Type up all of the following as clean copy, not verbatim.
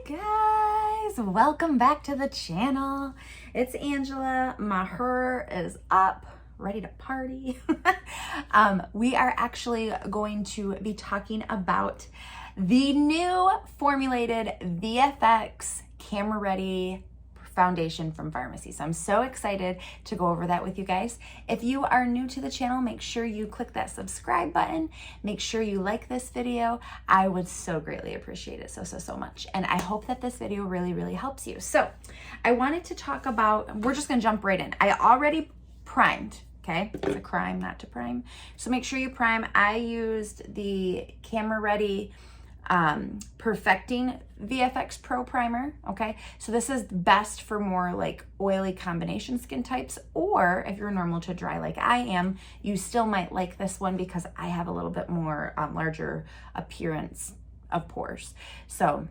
Hi guys, welcome back to the channel. It's Angela. My hair is up, ready to party. We are actually going to be talking about the new formulated VFX camera ready foundation from Farmasi. So I'm so excited to go over that with you guys. If you are new to the channel, make sure you click that subscribe button. Make sure you like this video. I would so greatly appreciate it so much. And I hope that this video really helps you. So I wanted to talk about, we're just gonna jump right in. I already primed, okay? It's a crime not to prime. So make sure you prime. I used the camera ready Perfecting VFX Pro primer, okay? So this is best for more like oily combination skin types, or if you're normal to dry like I am, you still might like this one because I have a little bit more larger appearance of pores. So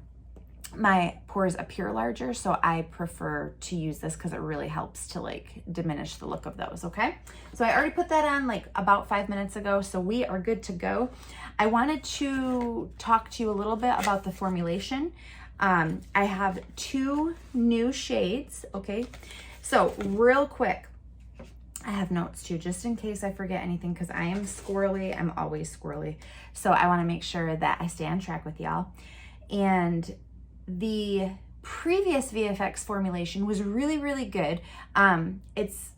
my pores appear larger, so I prefer to use this because it really helps to like diminish the look of those, okay? So I already put that on like about 5 minutes ago, so we are good to go. I wanted to talk to you a little bit about the formulation. I have 2 new shades, okay? So real quick, I have notes too, just in case I forget anything, because I am squirrely. I'm always squirrely. So I want to make sure that I stay on track with y'all. And the previous VFX formulation was really good. It's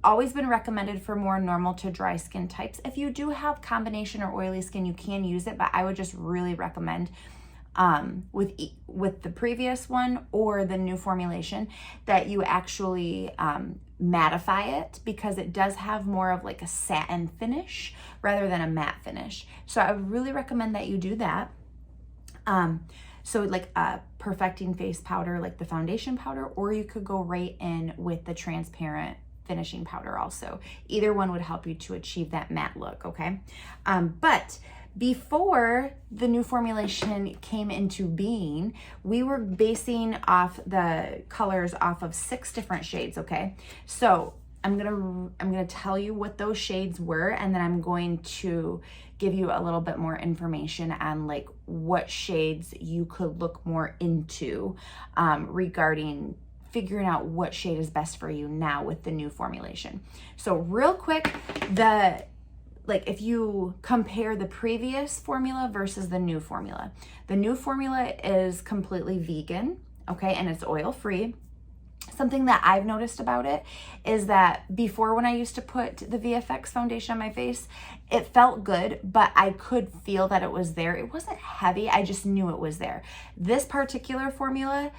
always been recommended for more normal to dry skin types. If you do have combination or oily skin, you can use it, but I would just really recommend with the previous one or the new formulation that you actually mattify it, because it does have more of like a satin finish rather than a matte finish. So I would really recommend that you do that. So like a perfecting face powder, like the foundation powder, or you could go right in with the transparent finishing powder also. Either one would help you to achieve that matte look, okay? But before the new formulation came into being, we were basing off the colors off of 6 different shades, okay? So I'm gonna tell you what those shades were, and then I'm going to give you a little bit more information on like what shades you could look more into regarding figuring out what shade is best for you now with the new formulation. So real quick, if you compare the previous formula versus the new formula is completely vegan, okay, and it's oil-free. Something that I've noticed about it is that before, when I used to put the VFX foundation on my face, it felt good, but I could feel that it was there. It wasn't heavy, I just knew it was there. This particular formula,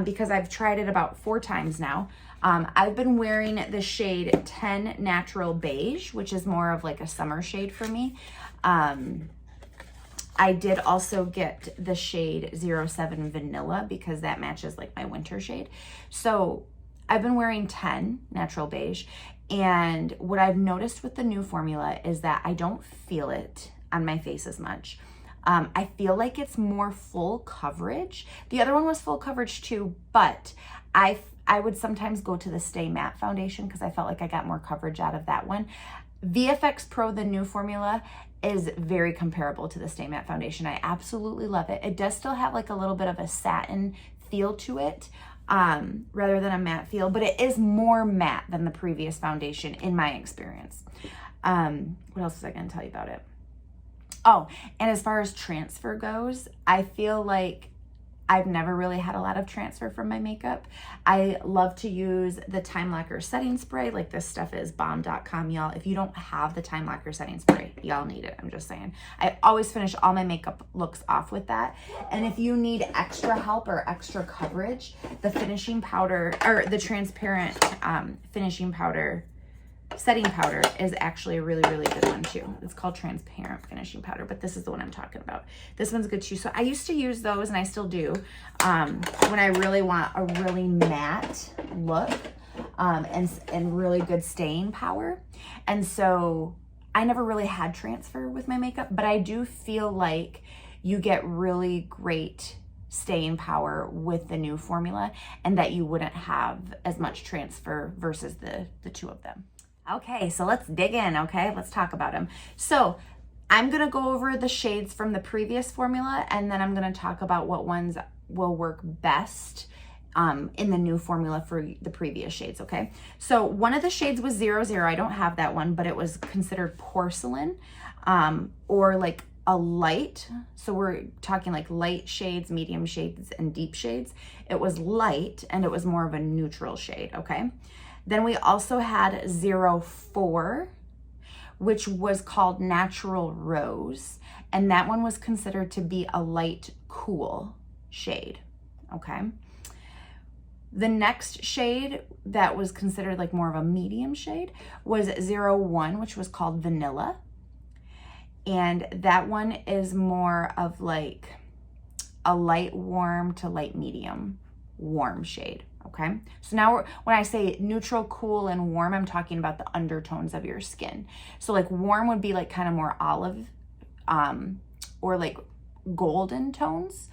because I've tried it about 4 times now, I've been wearing the shade 10 Natural Beige, which is more of like a summer shade for me. I did also get the shade 07 Vanilla because that matches like my winter shade. So I've been wearing 10 Natural Beige, and what I've noticed with the new formula is that I don't feel it on my face as much. I feel like it's more full coverage. The other one was full coverage too, but I would sometimes go to the Stay Matte foundation because I felt like I got more coverage out of that one. VFX Pro, the new formula, is very comparable to the Stay Matte foundation. I absolutely love it. It does still have like a little bit of a satin feel to it, rather than a matte feel, but it is more matte than the previous foundation in my experience. What else was I gonna tell you about it? Oh, and as far as transfer goes, I feel like I've never really had a lot of transfer from my makeup. I love to use the Time Locker setting spray. Like, this stuff is bomb.com, y'all. If you don't have the Time Locker setting spray, y'all need it. I'm just saying. I always finish all my makeup looks off with that. And if you need extra help or extra coverage, the finishing powder, or the transparent finishing powder, setting powder, is actually a really good one too. It's called transparent finishing powder, but this is the one I'm talking about. This one's good too. So I used to use those, and I still do, when I really want a really matte look, and really good staying power. And so I never really had transfer with my makeup, but I do feel like you get really great staying power with the new formula, and that you wouldn't have as much transfer versus the 2 of them. Okay, so let's dig in, okay? Let's talk about them. So I'm going to go over the shades from the previous formula, and then I'm going to talk about what ones will work best in the new formula for the previous shades, okay? So one of the shades was 00. I don't have that one, but it was considered porcelain, or like a light. So we're talking like light shades, medium shades, and deep shades. It was light, and it was more of a neutral shade, okay? Then we also had 04, which was called Natural Rose, and that one was considered to be a light cool shade, okay? The next shade that was considered like more of a medium shade was 01, which was called Vanilla, and that one is more of like a light warm to light medium warm shade, okay? So now when I say neutral, cool, and warm, I'm talking about the undertones of your skin. So like warm would be like kind of more olive, or like golden tones,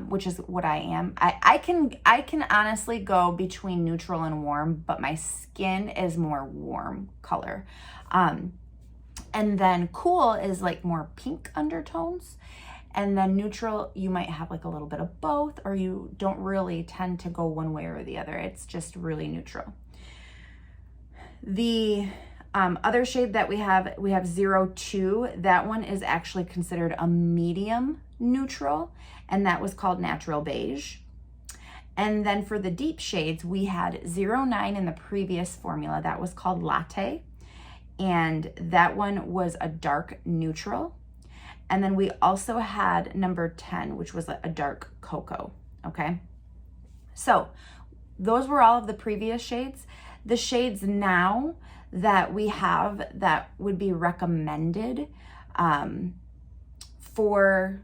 which is what I am. I can honestly go between neutral and warm, but my skin is more warm color. And then cool is like more pink undertones. And then neutral, you might have like a little bit of both, or you don't really tend to go one way or the other. It's just really neutral. The other shade that we have 02. That one is actually considered a medium neutral, and that was called Natural Beige. And then for the deep shades, we had 09 in the previous formula. That was called Latte, and that one was a dark neutral. And then we also had number 10, which was a dark cocoa, okay? So those were all of the previous shades. The shades now that we have that would be recommended for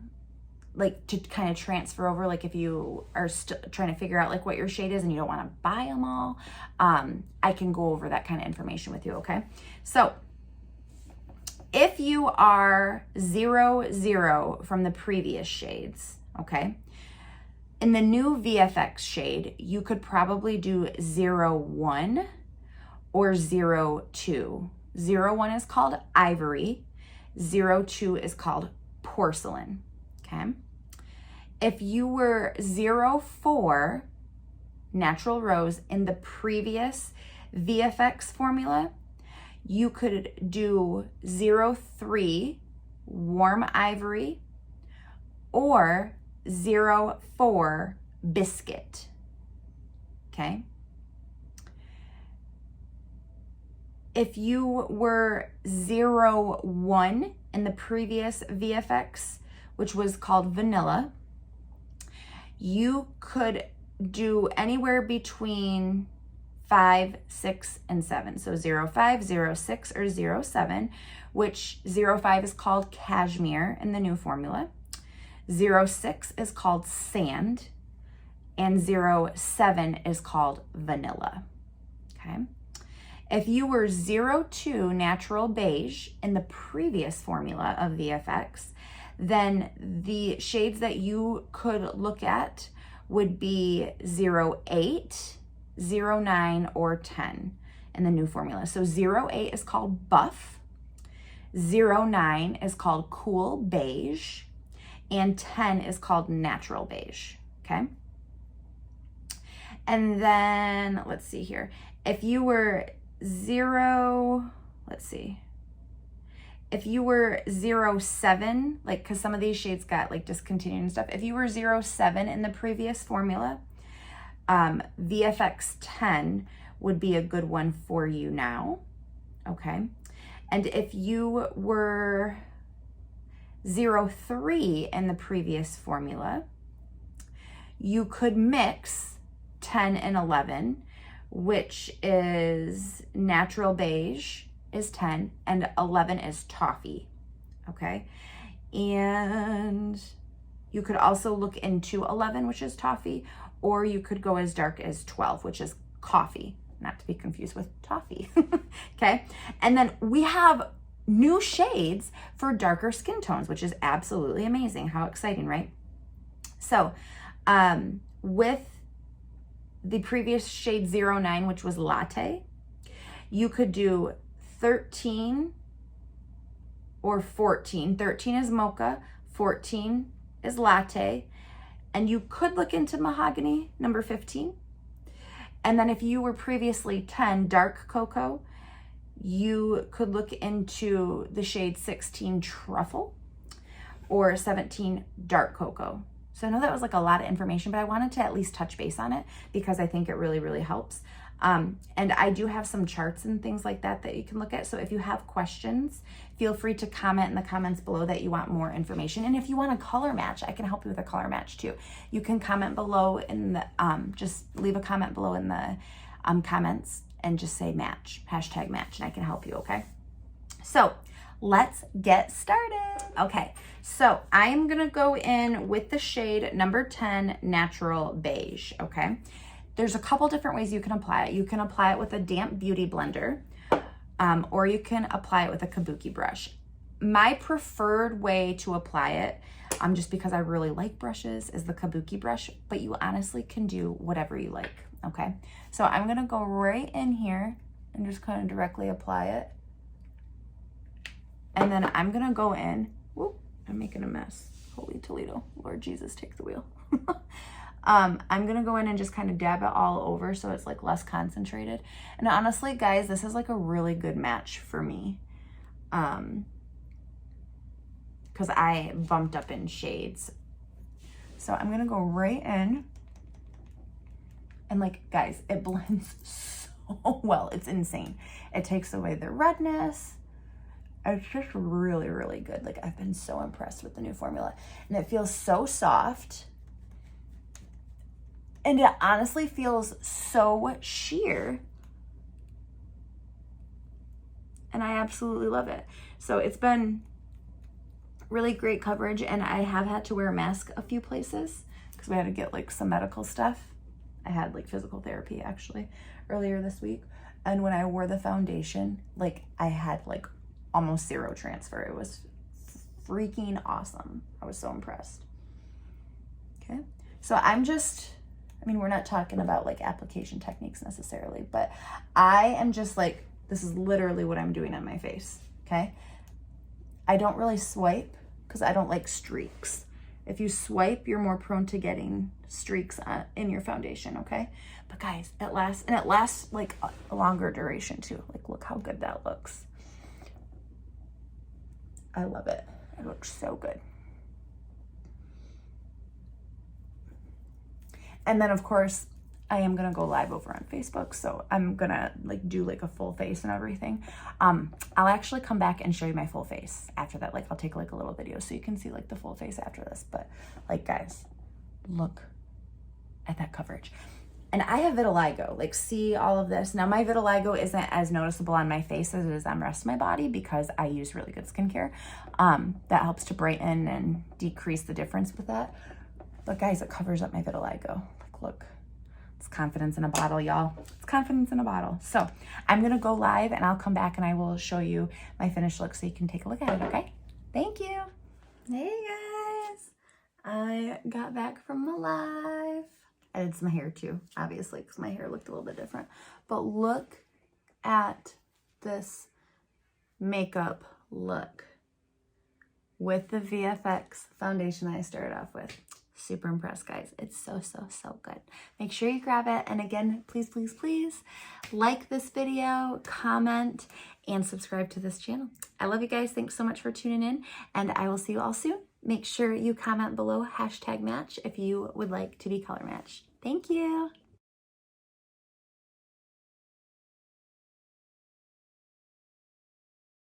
like to kind of transfer over, like if you are trying to figure out like what your shade is and you don't want to buy them all, I can go over that kind of information with you, okay? So if you are 00 from the previous shades, okay, in the new VFX shade, you could probably do 01 or 02. 01 is called Ivory. 02 is called Porcelain, okay? If you were 04, Natural Rose, in the previous VFX formula, you could do 03, Warm Ivory, or 04, Biscuit, okay? If you were 01 in the previous VFX, which was called Vanilla, you could do anywhere between 5, 6, and 7. So 05, 06, or 07, which 05 is called Cashmere in the new formula. 06 is called Sand, and 07 is called Vanilla, okay? If you were 02 Natural Beige in the previous formula of VFX, then the shades that you could look at would be 08, 09, or 10 in the new formula. So 08 is called Buff, 09 is called Cool Beige, and 10 is called Natural Beige, okay? And then, let's see here. If you were if you were 07, like, because some of these shades got like discontinued and stuff. If you were 07 in the previous formula, VFX 10 would be a good one for you now, okay? And if you were 03 in the previous formula, you could mix 10 and 11, which is Natural Beige is 10 and 11 is Toffee, okay? And you could also look into 11, which is Toffee, or you could go as dark as 12, which is Coffee, not to be confused with Toffee, okay? And then we have new shades for darker skin tones, which is absolutely amazing. How exciting, right? So with the previous shade 09, which was Latte, you could do 13 or 14. 13 is mocha, 14 is latte. And you could look into mahogany, number 15. And then if you were previously 10, dark cocoa, you could look into the shade 16, truffle, or 17, dark cocoa. So I know that was like a lot of information, but I wanted to at least touch base on it because I think it really, really helps. And I do have some charts and things like that that you can look at. So if you have questions, feel free to comment in the comments below that you want more information. And if you want a color match, I can help you with a color match too. You can comment below in the, just leave a comment below in the comments and just say match, hashtag match, and I can help you, okay? So let's get started. Okay, so I'm gonna go in with the shade number 10, Natural Beige, okay? There's a couple different ways you can apply it. You can apply it with a damp beauty blender, or you can apply it with a kabuki brush. My preferred way to apply it, just because I really like brushes, is the kabuki brush, but you honestly can do whatever you like, okay? So I'm gonna go right in here and just kind of directly apply it. And then I'm gonna go in, whoop, I'm making a mess. Holy Toledo, Lord Jesus, take the wheel. I'm gonna go in and just kind of dab it all over so it's like less concentrated. And honestly, guys, this is like a really good match for me. Because I bumped up in shades. So I'm gonna go right in. And like, guys, it blends so well. It's insane. It takes away the redness. It's just really, really good. Like, I've been so impressed with the new formula. And it feels so soft. And it honestly feels so sheer. And I absolutely love it. So it's been really great coverage, and I have had to wear a mask a few places because we had to get like some medical stuff. I had like physical therapy actually earlier this week. And when I wore the foundation, like I had like almost zero transfer. It was freaking awesome. I was so impressed. Okay. So I'm just, I mean, we're not talking about like application techniques necessarily, but I am just like, this is literally what I'm doing on my face, okay? I don't really swipe because I don't like streaks. If you swipe, you're more prone to getting streaks in your foundation, okay? But guys, it lasts, and it lasts like a longer duration too. Like, look how good that looks. I love it. It looks so good. And then of course, I am gonna go live over on Facebook, so I'm gonna like do like a full face and everything. I'll actually come back and show you my full face after that. Like I'll take like a little video so you can see like the full face after this. But like, guys, look at that coverage. And I have vitiligo, like see all of this. Now my vitiligo isn't as noticeable on my face as it is on the rest of my body because I use really good skincare. That helps to brighten and decrease the difference with that. But guys, it covers up my vitiligo. Like, look. It's confidence in a bottle, y'all. It's confidence in a bottle. So I'm gonna go live and I'll come back and I will show you my finished look so you can take a look at it, okay? Thank you. Hey guys. I got back from the live. I did some hair too, obviously, because my hair looked a little bit different. But look at this makeup look with the VFX foundation I started off with. Super impressed, guys. It's so, so, so good. Make sure you grab it. And again, please, please, please like this video, comment, and subscribe to this channel. I love you guys. Thanks so much for tuning in, and I will see you all soon. Make sure you comment below hashtag match if you would like to be color matched. Thank you.